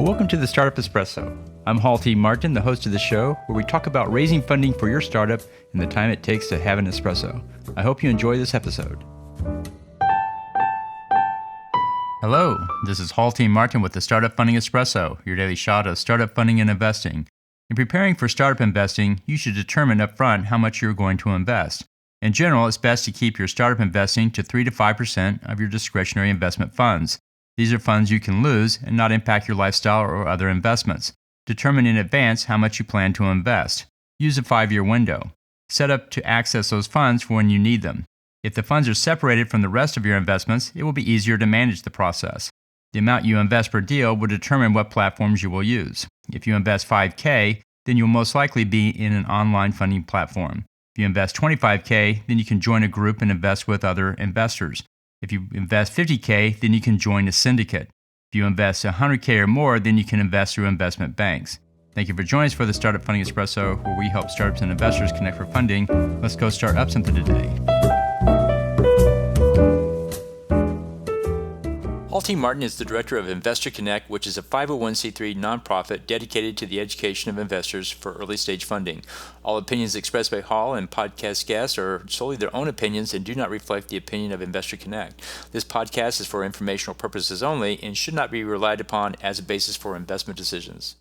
Well, welcome to the Startup Espresso. I'm Hall T. Martin, the host of the show, where we talk about raising funding for your startup and the time it takes to have an espresso. I hope you enjoy this episode. Hello, this is Hall T. Martin with the Startup Funding Espresso, your daily shot of startup funding and investing. In preparing for startup investing, you should determine upfront how much you're going to invest. In general, it's best to keep your startup investing to 3 to 5% of your discretionary investment funds. These are funds you can lose and not impact your lifestyle or other investments. Determine in advance how much you plan to invest. Use a 5-year window. Set up to access those funds for when you need them. If the funds are separated from the rest of your investments, it will be easier to manage the process. The amount you invest per deal will determine what platforms you will use. If you invest $5,000, then you'll most likely be in an online funding platform. If you invest $25,000, then you can join a group and invest with other investors. If you invest $50,000, then you can join a syndicate. If you invest $100,000 or more, then you can invest through investment banks. Thank you for joining us for the Startup Funding Espresso, where we help startups and investors connect for funding. Let's go start up something today. Hall T. Martin is the director of Investor Connect, which is a 501c3 nonprofit dedicated to the education of investors for early-stage funding. All opinions expressed by Hall and podcast guests are solely their own opinions and do not reflect the opinion of Investor Connect. This podcast is for informational purposes only and should not be relied upon as a basis for investment decisions.